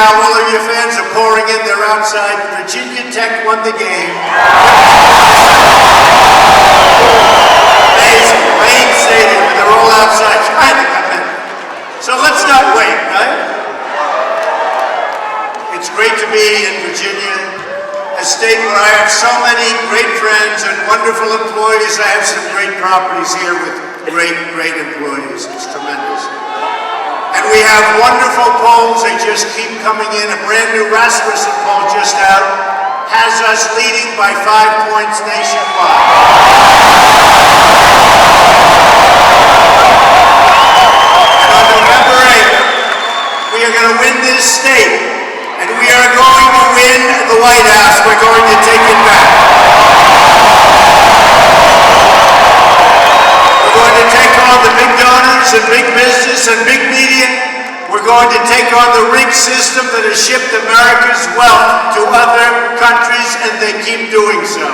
now, all of your fans are pouring in. They're outside. Virginia Tech won the game. Amazing. Wayne Stadium, and they're all outside trying to come in. So let's not wait, right? It's great to be in Virginia, a state where I have so many great friends and wonderful employees. I have some great properties here with great employees. It's tremendous. And we have wonderful polls. They just keep coming in. A brand new Rasmussen poll just out has us leading by 5 points nationwide. And on November 8th, we are going to win this state. And we are going to win the White House. We're going to take it back. We're going to take on the big donors and big business and big media. We're going to take on the rigged system that has shipped America's wealth to other countries, and they keep doing so.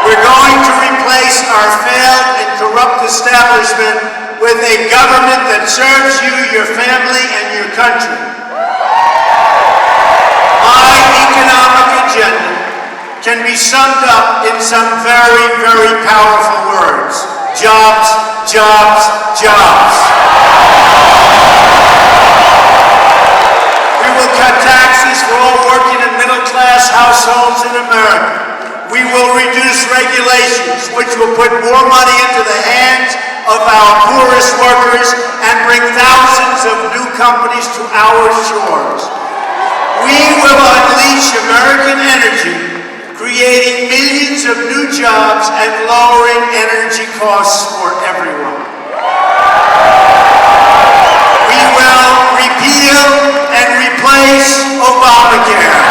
We're going to replace our failed and corrupt establishment with a government that serves you, your family, and your country. My economic agenda can be summed up in some very powerful words. Jobs, jobs, jobs. We will cut taxes for all working and middle-class households in America. We will reduce regulations, which will put more money into the hands of our poorest workers and bring thousands of new companies to our shores. We will unleash American energy, creating millions of new jobs and lowering energy costs for everyone. We will repeal and replace Obamacare.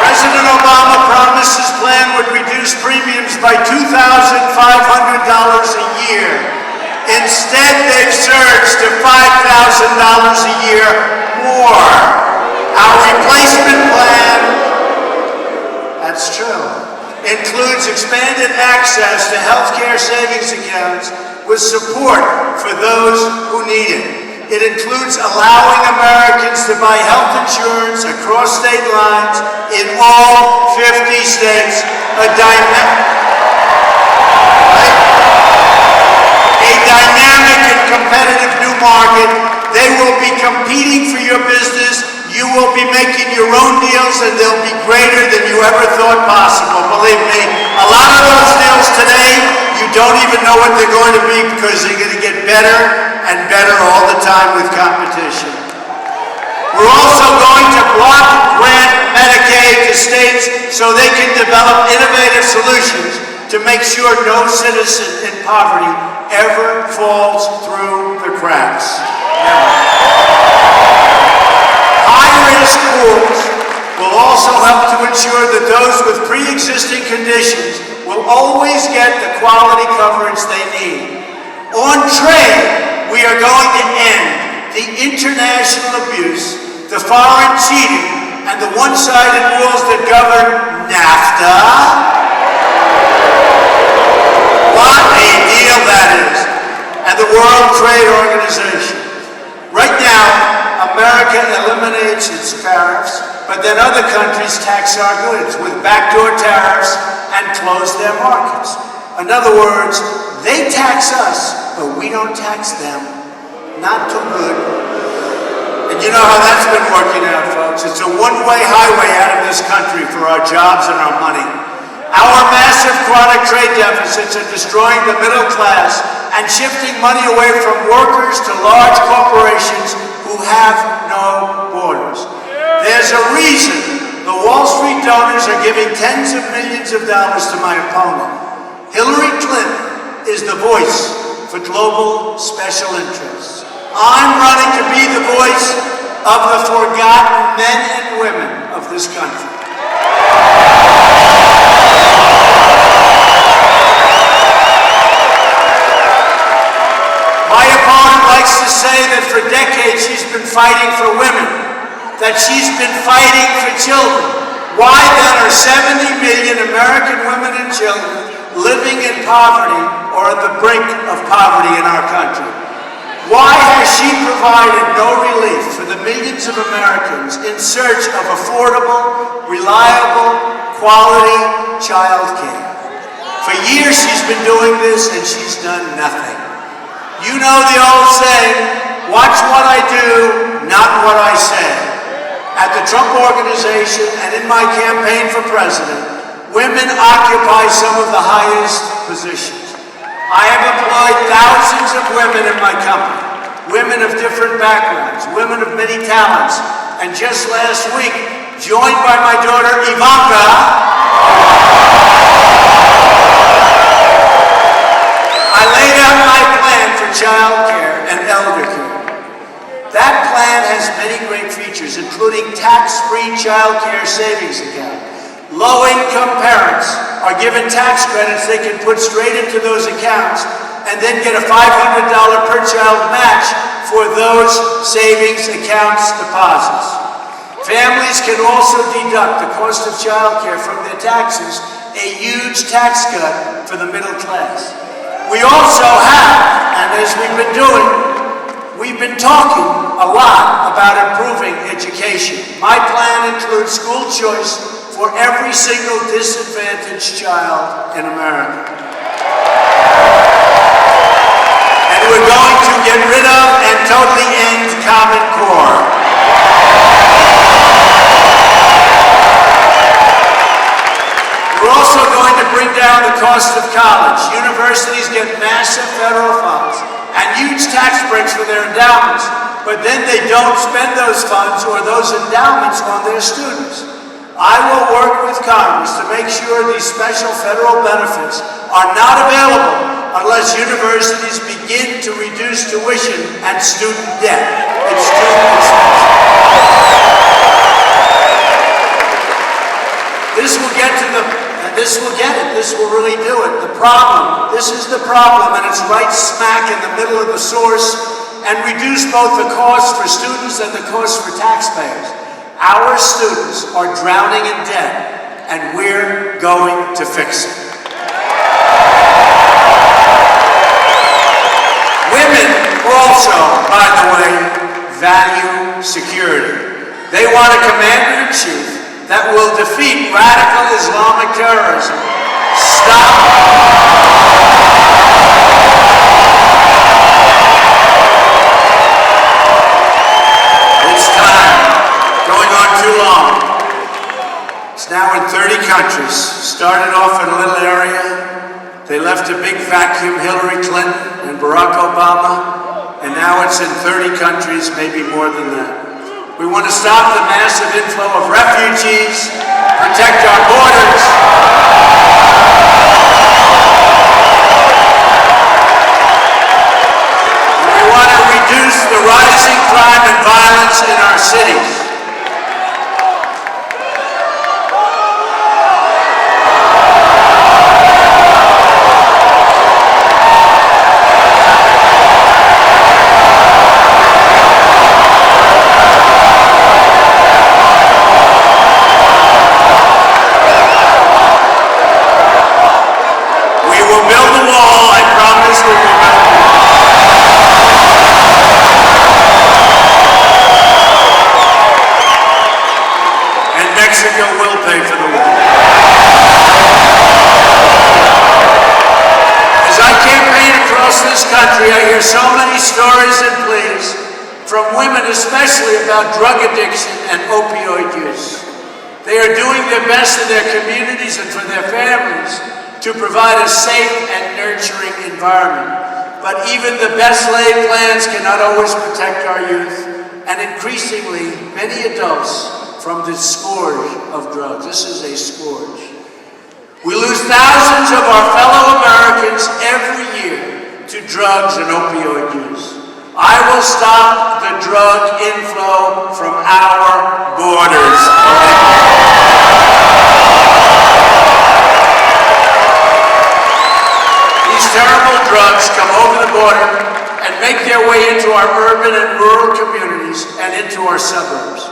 President Obama promised his plan would reduce premiums by $2,500 a year. Instead, they've surged to $5,000 a year more. Our replacement plan, that's true, includes expanded access to health care savings accounts with support for those who need it. It includes allowing Americans to buy health insurance across state lines in all 50 states, a dynamic and competitive new market. They will be competing for your business. You will be making your own deals, and they'll be greater than you ever thought possible. Believe me, a lot of those deals today, you don't even know what they're going to be because they're going to get better and better all the time with competition. We're also going to block grant Medicaid to states so they can develop innovative solutions to make sure no citizen in poverty ever falls through the cracks. High-risk pools will also help to ensure that those with pre-existing conditions will always get the quality coverage they need. On trade, we are going to end the international abuse, the foreign cheating, and the one-sided rules that govern NAFTA. What a deal that is. And the World Trade Organization. Right now, America eliminates its tariffs, but then other countries tax our goods with backdoor tariffs and close their markets. In other words, they tax us, but we don't tax them. Not too good. And you know how that's been working out, folks. It's a one-way highway out of this country for our jobs and our money. Our massive chronic trade deficits are destroying the middle class and shifting money away from workers to large corporations who have no borders. There's a reason the Wall Street donors are giving tens of millions of dollars to my opponent. Hillary Clinton is the voice for global special interests. I'm running to be the voice of the forgotten men and women of this country. My opponent likes to say that for decades she's been fighting for women, that she's been fighting for children. Why then are 70 million American women and children living in poverty or at the brink of poverty in our country? Why has she provided no relief for the millions of Americans in search of affordable, reliable, quality child care? For years she's been doing this and she's done nothing. You know the old saying, watch what I do, not what I say. At the Trump Organization and in my campaign for president, women occupy some of the highest positions. I have employed thousands of women in my company, women of different backgrounds, women of many talents, and just last week, joined by my daughter Ivanka, I laid out my plan for child care and elder care. That plan has many great features, including tax-free child care savings account. Low-income parents are given tax credits they can put straight into those accounts and then get a $500 per child match for those savings accounts deposits. Families can also deduct the cost of child care from their taxes, a huge tax cut for the middle class. We also have, and as we've been talking a lot about improving education. My plan includes school choice for every single disadvantaged child in America. And we're going to get rid of and totally end Common Core. We're also going to bring down the cost of college. Universities get massive federal funds and huge tax breaks for their endowments, but then they don't spend those funds or those endowments on their students. I will work with Congress to make sure these special federal benefits are not available unless universities begin to reduce tuition and student debt. It's too expensive. This will get it. This will really do it. This is the problem, and it's right smack in the middle of the source, and reduce both the cost for students and the cost for taxpayers. Our students are drowning in debt, and we're going to fix it. Women also, by the way, value security. They want a commander-in-chief that will defeat radical Islamic terrorism, It's time. Going on too long. It's now in 30 countries. Started off in a little area. They left a big vacuum, Hillary Clinton and Barack Obama, and now it's in 30 countries, maybe more than that. We want to stop the massive inflow of refugees, protect our borders. We want to reduce the rising crime and violence in our cities. I hear so many stories and pleas from women, especially about drug addiction and opioid use. They are doing their best in their communities and for their families to provide a safe and nurturing environment. But even the best laid plans cannot always protect our youth, and increasingly many adults from the scourge of drugs. This is a scourge. We lose thousands of our fellow Americans every year to drugs and opioid use. I will stop the drug inflow from our borders. These terrible drugs come over the border and make their way into our urban and rural communities and into our suburbs.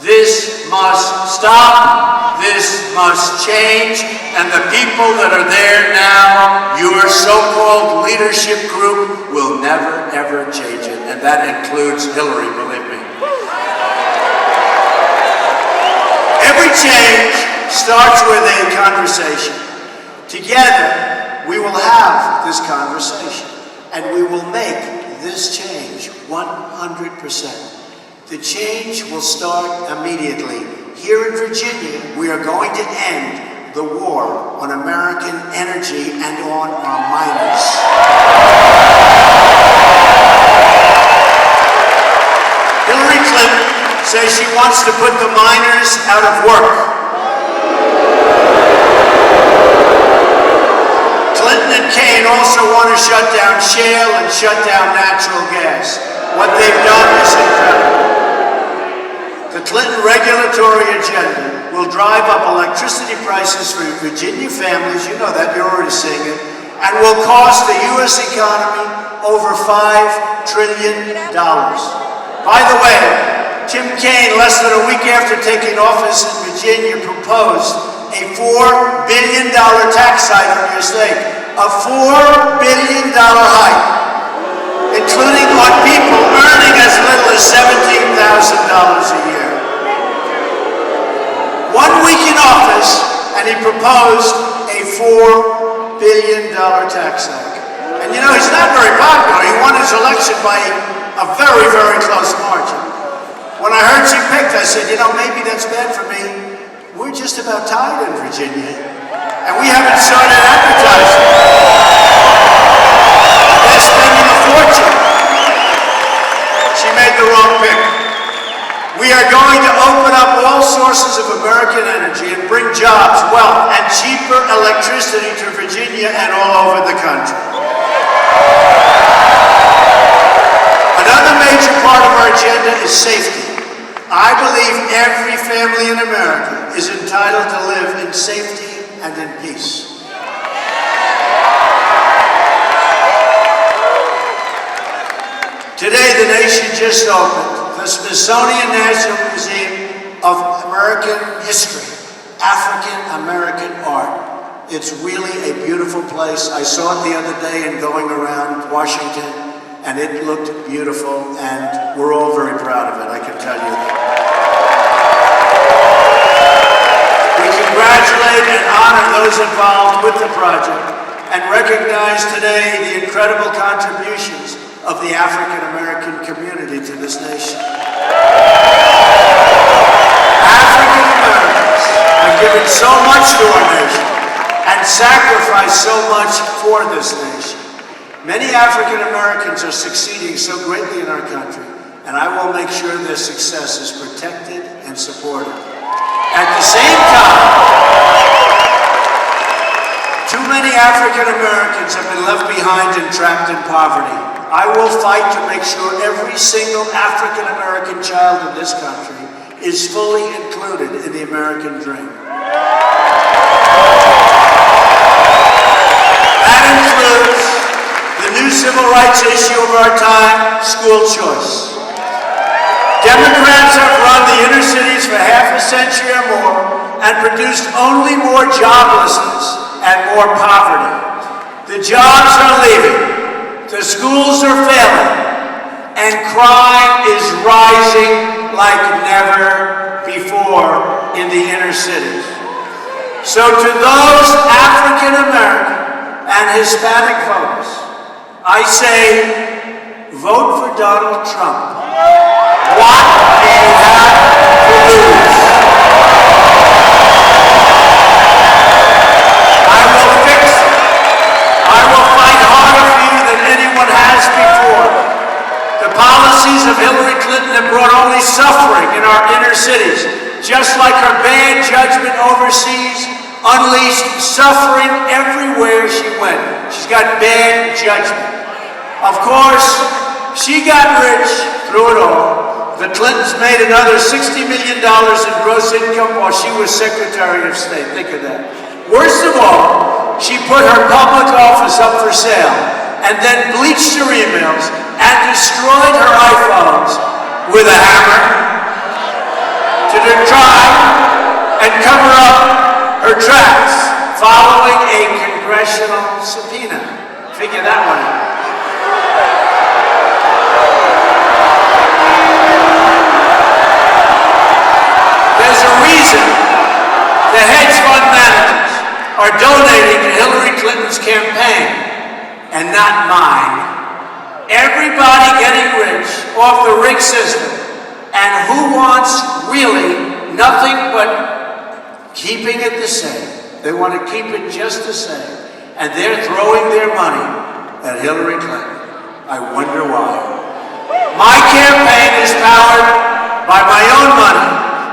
This must stop. This must change. And the people that are there now, your so-called leadership group, will never, ever change it. And that includes Hillary, believe me. Every change starts with a conversation. Together, we will have this conversation. And we will make this change 100%. The change will start immediately. Here in Virginia, we are going to end the war on American energy and on our miners. Hillary Clinton says she wants to put the miners out of work. Clinton and Kaine also want to shut down shale and shut down natural gas. What they've done is incredible. The Clinton regulatory agenda will drive up electricity prices for Virginia families, you know that, you're already seeing it, and will cost the U.S. economy over $5 trillion. By the way, Tim Kaine, less than a week after taking office in Virginia, proposed a $4 billion tax hike on your state, a $4 billion hike, including on people earning as little as $17,000 a year. 1 week in office, and he proposed a $4 billion tax hike. And you know, he's not very popular. He won his election by a very, very close margin. When I heard she picked, I said, you know, maybe that's bad for me. We're just about tired in Virginia, and we haven't started advertising. They're spending a fortune. She made the wrong pick. We are going to open up all sources of American energy and bring jobs, wealth, and cheaper electricity to Virginia and all over the country. Another major part of our agenda is safety. I believe every family in America is entitled to live in safety and in peace. Today, the nation just opened the Smithsonian National Museum of American History, African American art. It's really a beautiful place. I saw it the other day in going around Washington, and it looked beautiful, and we're all very proud of it, I can tell you that. We congratulate and honor those involved with the project and recognize today the incredible contributions of the African American community to this nation. African Americans have given so much to our nation and sacrificed so much for this nation. Many African Americans are succeeding so greatly in our country, and I will make sure their success is protected and supported. At the same time, too many African Americans have been left behind and trapped in poverty. I will fight to make sure every single African American child in this country is fully included in the American dream. That includes the new civil rights issue of our time, school choice. Democrats have run the inner cities for half a century or more and produced only more joblessness and more poverty. The jobs are leaving. The schools are failing, and crime is rising like never before in the inner cities. So to those African American and Hispanic voters, I say, vote for Donald Trump. What do you have to lose? I will fix it. I will fight harder for you than anyone has before. The policies of Hillary Clinton have brought only suffering in our inner cities, just like her bad judgment overseas unleashed suffering everywhere she went. She's got bad judgment. Of course, she got rich through it all. The Clintons made another $60 million in gross income while she was Secretary of State. Think of that. Worst of all, she put her public office up for sale and then bleached her emails and destroyed her iPhones with a hammer. to try and cover up her tracks following a congressional subpoena. Figure that one out. There's a reason the hedge fund managers are donating to Hillary Clinton's campaign and not mine. Everybody getting rich off the rig system, and who wants really nothing but keeping it the same. They want to keep it just the same, and they're throwing their money at Hillary Clinton. I wonder why. My campaign is powered by my own money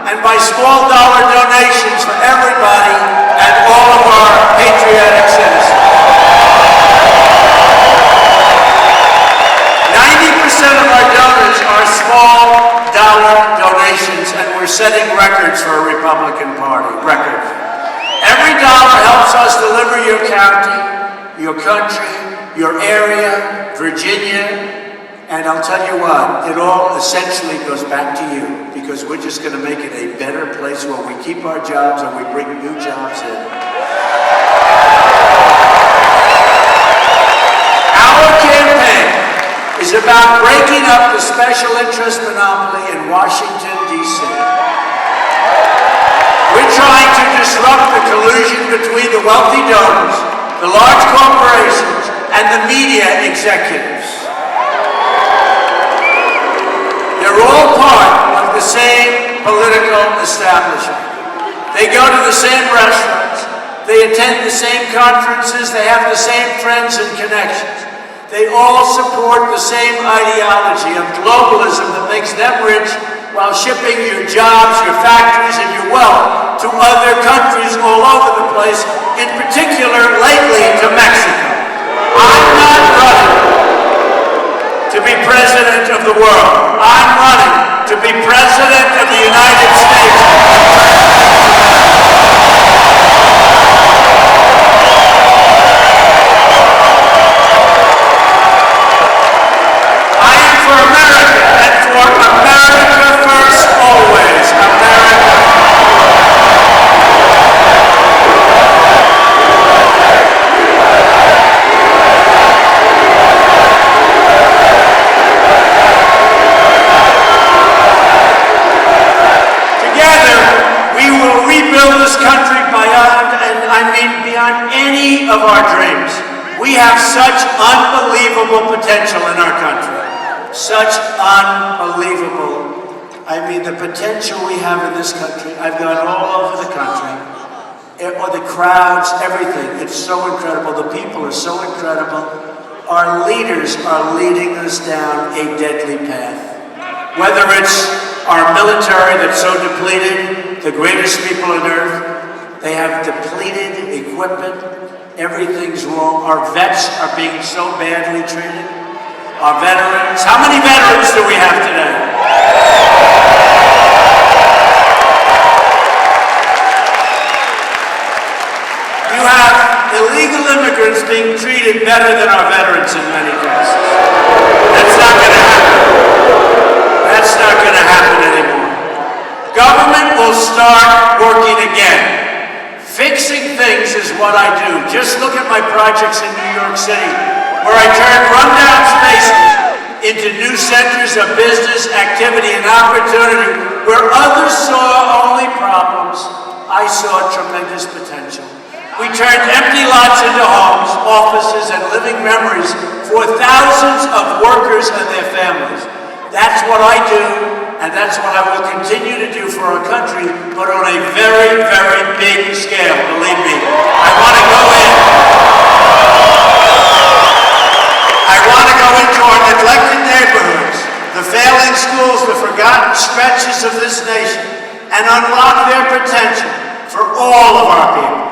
and by small dollar donations for everybody and all of our patriotic citizens. 90% of our donors are small dollar donations, and we're setting records for a Republican Party. Records. Every dollar helps us deliver your county, your country, your area, Virginia, and I'll tell you what, it all essentially goes back to you, because we're just going to make it a better place where we keep our jobs and we bring new jobs in. Our campaign is about breaking up the special interest monopoly in Washington, D.C. We're trying to disrupt the collusion between the wealthy donors, the large corporations, and the media executives. They're all part of the same political establishment. They go to the same restaurants, they attend the same conferences, they have the same friends and connections. They all support the same ideology of globalism that makes them rich while shipping your jobs, your factories, and your wealth to other countries all over the place, in particular lately to Mexico. I'm not running to be president of the world. I'm running to be president of the United States. I am for America, and for America first, always. America. Country beyond, and I mean beyond any of our dreams. We have such unbelievable potential in our country. Such unbelievable. I mean, the potential we have in this country. I've gone all over the country. The crowds, everything. It's so incredible. The people are so incredible. Our leaders are leading us down a deadly path. Whether it's our military that's so depleted, the greatest people on earth, they have depleted equipment, everything's wrong. Our vets are being so badly treated. Our veterans, how many veterans do we have today? You have illegal immigrants being treated better than our veterans in many cases. That's not going to happen. That's not going to happen anymore. Government will start working again. Fixing things is what I do. Just look at my projects in New York City, where I turn rundown spaces into new centers of business, activity, and opportunity. Where others saw only problems, I saw tremendous potential. We turned empty lots into homes, offices, and living memories for thousands of workers and their families. That's what I do, and that's what I will continue to do for our country, but on a very, very big scale, believe me. I want to go into our neglected neighborhoods, the failing schools, the forgotten stretches of this nation, and unlock their potential for all of our people.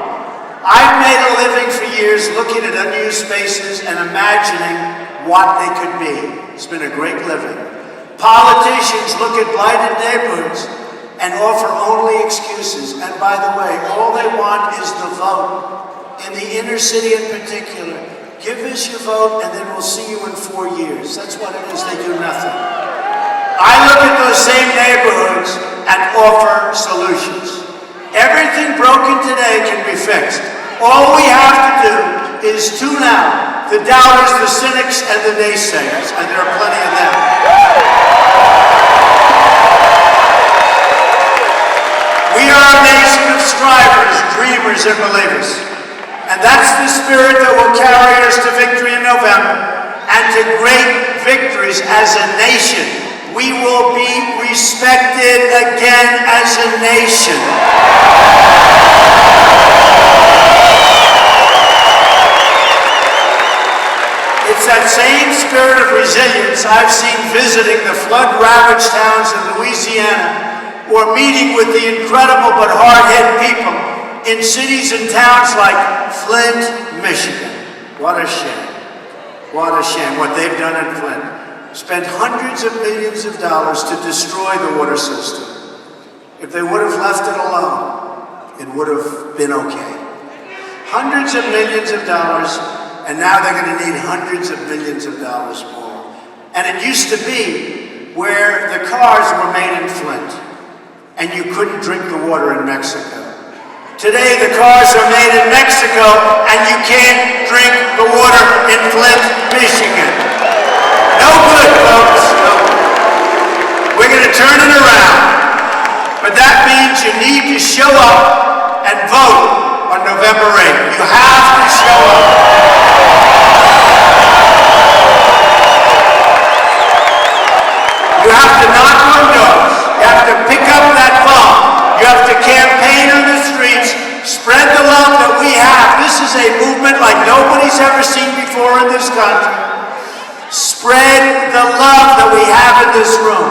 I've made a living for years looking at unused spaces and imagining what they could be. It's been a great living. Politicians look at blighted neighborhoods and offer only excuses. And by the way, all they want is the vote. In the inner city in particular, give us your vote and then we'll see you in 4 years. That's what it is. They do nothing. I look at those same neighborhoods and offer solutions. Everything broken today can be fixed. All we have to do is tune out the doubters, the cynics, and the naysayers, and there are plenty of them. We are a nation of strivers, dreamers, and believers. And that's the spirit that will carry us to victory in November and to great victories as a nation. We will be respected again as a nation. It's that same spirit of resilience I've seen visiting the flood-ravaged towns in Louisiana or meeting with the incredible but hard-hit people in cities and towns like Flint, Michigan. What a shame. What a shame what they've done in Flint. Spent hundreds of millions of dollars to destroy the water system. If they would have left it alone, it would have been okay. Hundreds of millions of dollars, and now they're going to need hundreds of millions of dollars more. And it used to be where the cars were made in Flint, and you couldn't drink the water in Mexico. Today, the cars are made in Mexico, and you can't drink the water in Flint, Michigan. No good, folks. No. We're going to turn it around. But that means you need to show up and vote on November 8th. You have to show up. You have to knock on doors. You have to pick up that phone. You have to campaign on the streets. Spread the love that we have. This is a movement like nobody's ever seen before in this country. Spread the love that we have in this room.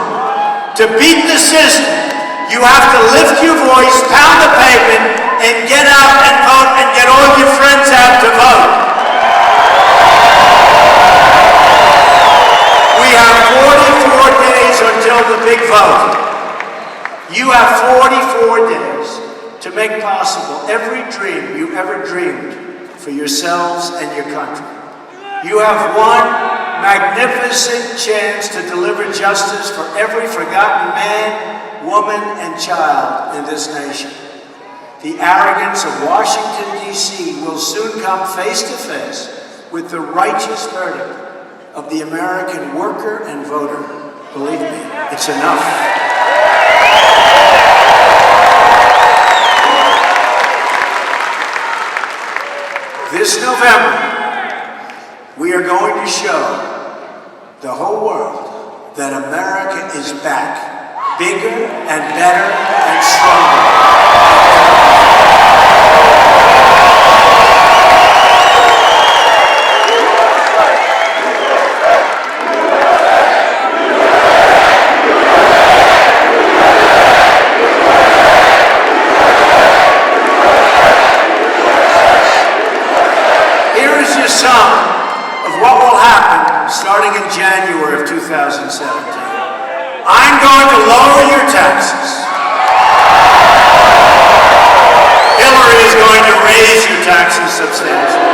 To beat the system, you have to lift your voice, pound the pavement, and get out and vote and get all your friends out to vote. We have 44 days until the big vote. You have 44 days to make possible every dream you ever dreamed for yourselves and your country. You have one magnificent chance to deliver justice for every forgotten man, woman, and child in this nation. The arrogance of Washington, D.C. will soon come face to face with the righteous verdict of the American worker and voter. Believe me, it's enough. This November, we are going to show the whole world that America is back, bigger and better and stronger. Some of what will happen starting in January of 2017. I'm going to lower your taxes. Hillary is going to raise your taxes substantially.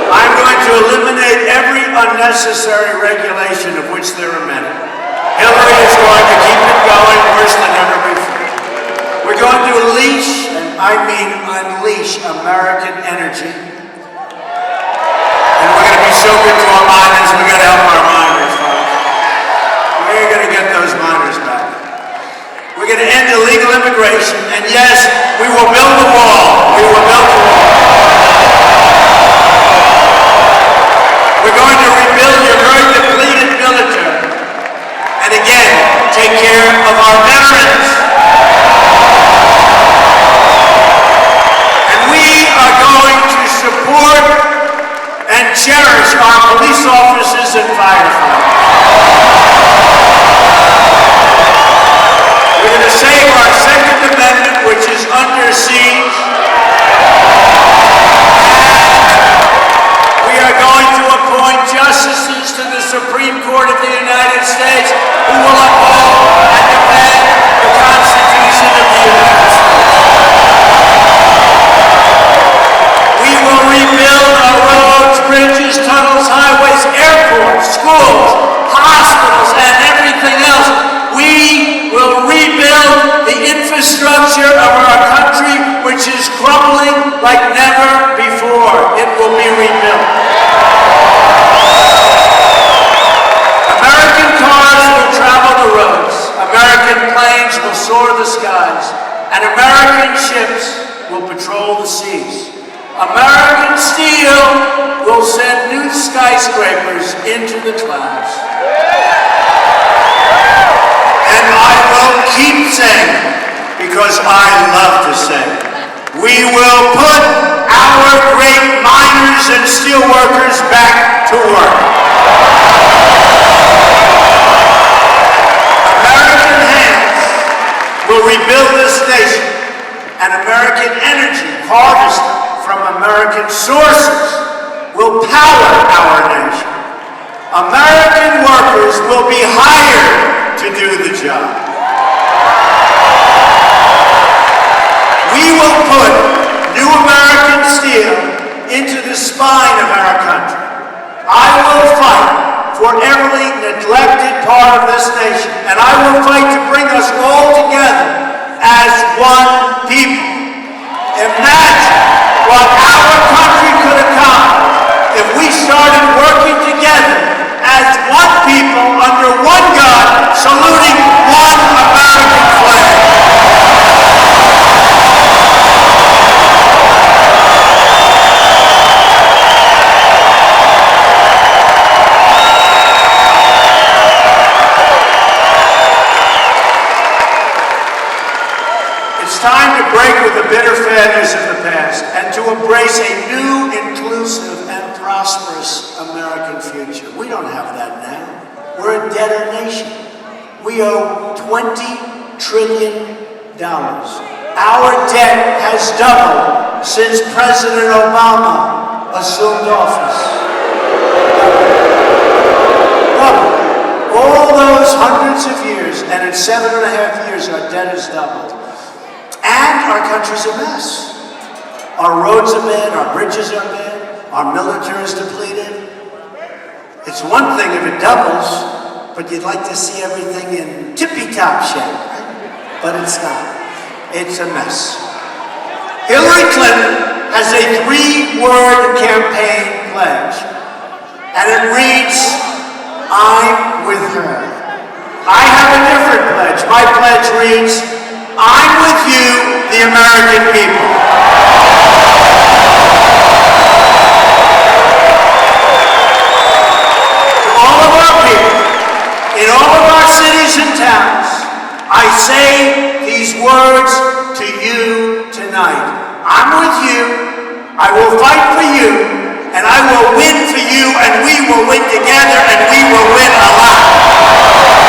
I'm going to eliminate every unnecessary regulation of which there are many. Hillary is going to keep it going worse than ever before. We're going to unleash, and I mean unleash, American energy. And we're going to be so good to our miners, we're going to help our miners, folks. We're going to get those miners back. We're going to end illegal immigration, and yes, we will build the wall. We will build the wall. We're going to rebuild your very depleted military. And again, take care of our veterans. And we are going to support and cherish our police officers and firefighters. We're going to save our Second Amendment, which is under siege. And we are going to appoint justices to the Supreme Court of the United States who will uphold and defend the Constitution of the United States. We will rebuild our roads, bridges, tunnels, highways, airports, schools, will be rebuilt. American cars will travel the roads. American planes will soar the skies. And American ships will patrol the seas. American steel will send new skyscrapers into the clouds. And I will keep saying, because I love to say, we will put our great miners and steel workers back to work. American hands will rebuild this nation, and American energy harvested from American sources will power our nation. American workers will be hired to do the job. We will put new American steel into the spine of our country. I will fight for every neglected part of this nation, and I will fight to bring us all together as one people. Imagine what our country could accomplish if we started working together as one people under one God, saluting one American flag. It's time to break with the bitter failures of the past and to embrace a new, inclusive, and prosperous American future. We don't have that now. We're a debtor nation. We owe $20 trillion. Our debt has doubled since President Obama assumed office. Doubled. All those hundreds of years, and in 7.5 years, our debt has doubled. And our country's a mess. Our roads are bad, our bridges are bad, our military is depleted. It's one thing if it doubles, but you'd like to see everything in tippy-top shape, right? But it's not. It's a mess. Hillary Clinton has a 3-word campaign pledge, and it reads, I'm with her. I have a different pledge. My pledge reads, I'm with you, the American people. To all of our people, in all of our cities and towns, I say these words to you tonight. I'm with you, I will fight for you, and I will win for you, and we will win together, and we will win a lot.